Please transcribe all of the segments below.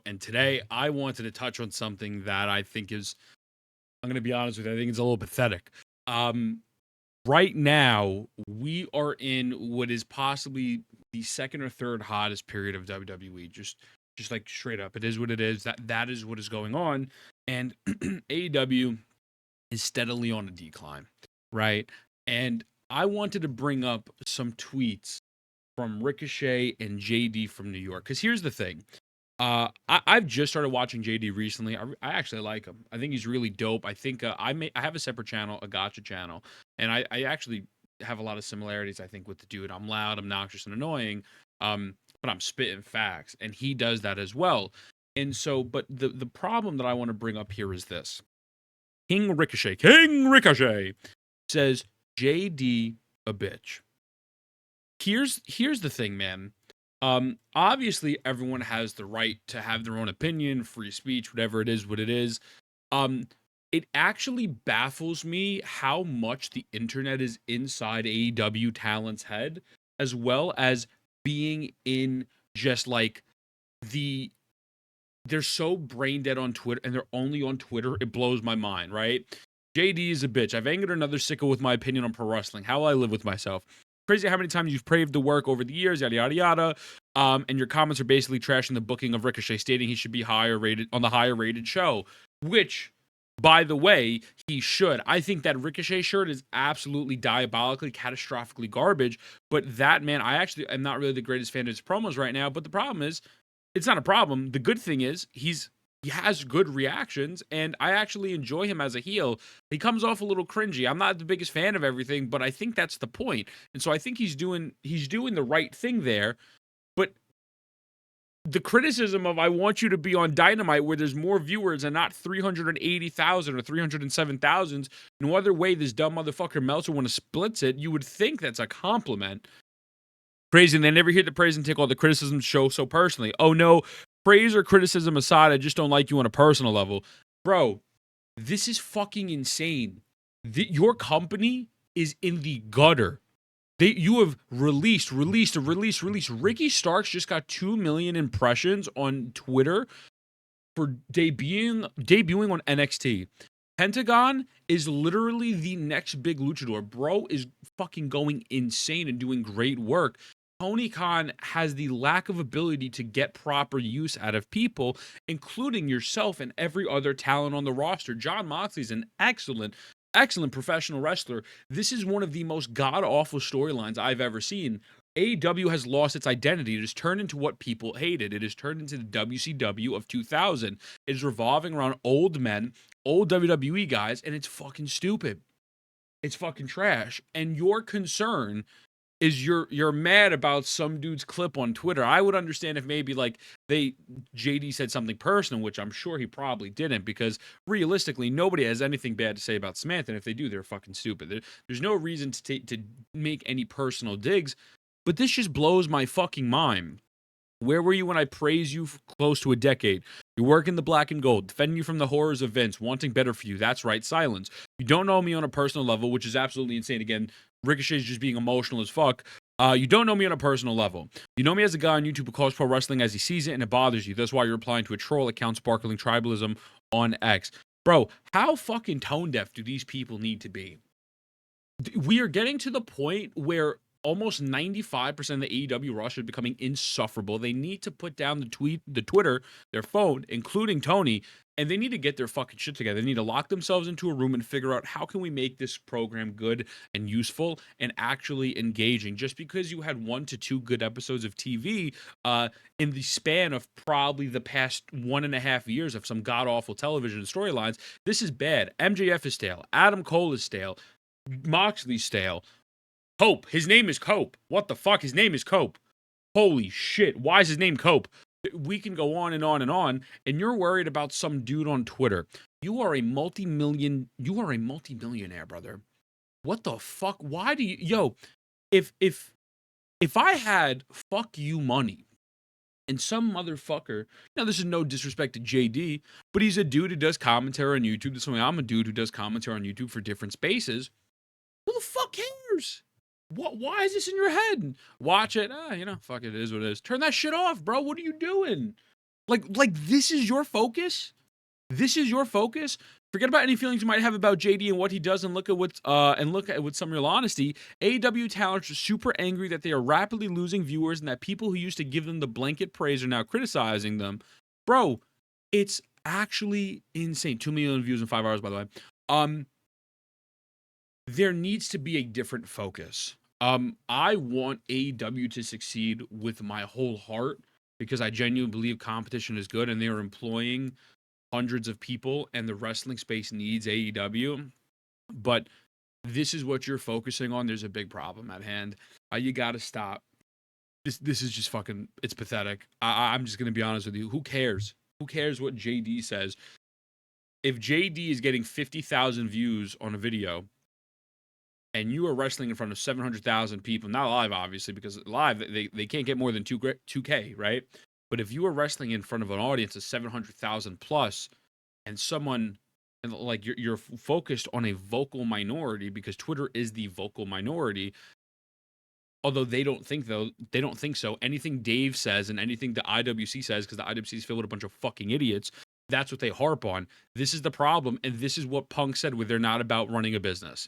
And today I wanted to touch on something that I think is, I'm going to be honest with you, I think it's a little pathetic. Right now, we are in what is possibly the second or third hottest period of WWE. Just like straight up, it is what it is. That is what is going on, and AEW is steadily on a decline, right? And I wanted to bring up some tweets from Ricochet and JD from New York, because here's the thing. I've just started watching JD recently. I actually like him. I think he's really dope. I think I have a separate channel, a gotcha channel, and I actually have a lot of similarities. I think with the dude. I'm loud, obnoxious, and annoying, but I'm spitting facts, and he does that as well. And so, but the problem that I want to bring up here is this: King Ricochet says JD a bitch. Here's the thing, man. Obviously everyone has the right to have their own opinion, free speech, whatever it is, what it is. It actually baffles me how much the internet is inside AEW talent's head, as well as being in just like they're so brain dead on Twitter, and they're only on Twitter. It blows my mind, right? JD is a bitch. I've angered another sicko with my opinion on pro wrestling. How will I live with myself? Crazy how many times you've praised the work over the years, yada yada yada. And your comments are basically trashing the booking of Ricochet, stating he should be higher rated on the higher rated show, which, by the way, he should. I think that Ricochet shirt is absolutely diabolically, catastrophically garbage. But that man, I actually am not really the greatest fan of his promos right now. But the problem is, it's not a problem. The good thing is he has good reactions, and I actually enjoy him as a heel. He comes off a little cringy. I'm not the biggest fan of everything, but I think that's the point. And so I think he's doing the right thing there. But the criticism of I want you to be on Dynamite where there's more viewers and not 380,000 or 307,000, no other way this dumb motherfucker Meltzer want to splits it, you would think that's a compliment. Crazy, and they never hear the praise and take all the criticism show so personally. Oh no, praise or criticism aside, I just don't like you on a personal level. Bro, this is fucking insane. Your company is in the gutter. You have released. Ricky Starks just got 2 million impressions on Twitter for debuting on NXT. Pentagon is literally the next big luchador. Bro is fucking going insane and doing great work. Tony Khan has the lack of ability to get proper use out of people, including yourself and every other talent on the roster. Jon Moxley's an excellent professional wrestler. This is one of the most god-awful storylines I've ever seen. AEW has lost its identity. It has turned into what people hated. It has turned into the WCW of 2000. It is revolving around old men, old WWE guys, and it's fucking stupid. It's fucking trash. And your concern is you're mad about some dude's clip on Twitter. I would understand if maybe like JD said something personal, which I'm sure he probably didn't, because realistically nobody has anything bad to say about Samantha, and if they do, they're fucking stupid. There's no reason to make any personal digs, but this just blows my fucking mind. Where were you when I praised you for close to a decade? You work in the black and gold, defending you from the horrors of Vince, wanting better for you. That's right, silence. You don't know me on a personal level, which is absolutely insane. Again, Ricochet's just being emotional as fuck. You don't know me on a personal level. You know me as a guy on YouTube who calls pro wrestling as he sees it, and it bothers you. That's why you're replying to a troll account sparkling tribalism on X. Bro, how fucking tone deaf do these people need to be? We are getting to the point where almost 95% of the AEW roster is becoming insufferable. They need to put down the Twitter, their phone, including Tony, and they need to get their fucking shit together. They need to lock themselves into a room and figure out how can we make this program good and useful and actually engaging. Just because you had 1 to 2 good episodes of TV in the span of probably the past 1.5 years of some god-awful television storylines, this is bad. MJF is stale. Adam Cole is stale. Moxley's stale. Cope. His name is Cope. What the fuck? His name is Cope. Holy shit. Why is his name Cope? We can go on and on and on, and you're worried about some dude on Twitter. You are a multi-millionaire, brother. What the fuck? Why do you... Yo, if I had fuck you money, and some motherfucker... Now, this is no disrespect to JD, but he's a dude who does commentary on YouTube. This way, I'm a dude who does commentary on YouTube for different spaces. Who the fuck cares? Why is this in your head? Watch it. Fuck it, it is what it is. Turn that shit off, bro. What are you doing? Like this is your focus? This is your focus? Forget about any feelings you might have about JD and what he does, and look at with some real honesty. AEW talents are super angry that they are rapidly losing viewers and that people who used to give them the blanket praise are now criticizing them. Bro, it's actually insane. 2 million views in 5 hours, by the way. There needs to be a different focus. I want AEW to succeed with my whole heart because I genuinely believe competition is good and they are employing hundreds of people and the wrestling space needs AEW. But this is what you're focusing on. There's a big problem at hand. You got to stop. This is just fucking, it's pathetic. I'm just going to be honest with you. Who cares? Who cares what JD says? If JD is getting 50,000 views on a video and you are wrestling in front of 700,000 people, not live, obviously, because live, they can't get more than 2K, right? But if you are wrestling in front of an audience of 700,000 plus, and someone, and like you're focused on a vocal minority, because Twitter is the vocal minority, although they don't think so. Anything Dave says and anything the IWC says, because the IWC is filled with a bunch of fucking idiots, that's what they harp on. This is the problem, and this is what Punk said, where they're not about running a business.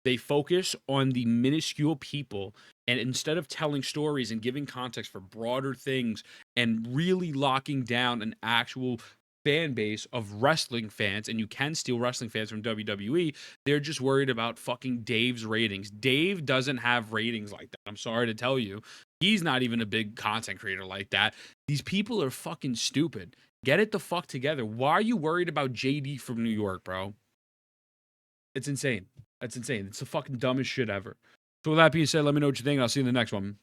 They focus on the minuscule people, and instead of telling stories and giving context for broader things and really locking down an actual fan base of wrestling fans, and you can steal wrestling fans from WWE, they're just worried about fucking Dave's ratings. Dave doesn't have ratings like that. I'm sorry to tell you. He's not even a big content creator like that. These people are fucking stupid. Get it the fuck together. Why are you worried about JD from New York, bro? It's insane. That's insane. It's the fucking dumbest shit ever. So with that being said, let me know what you think. I'll see you in the next one.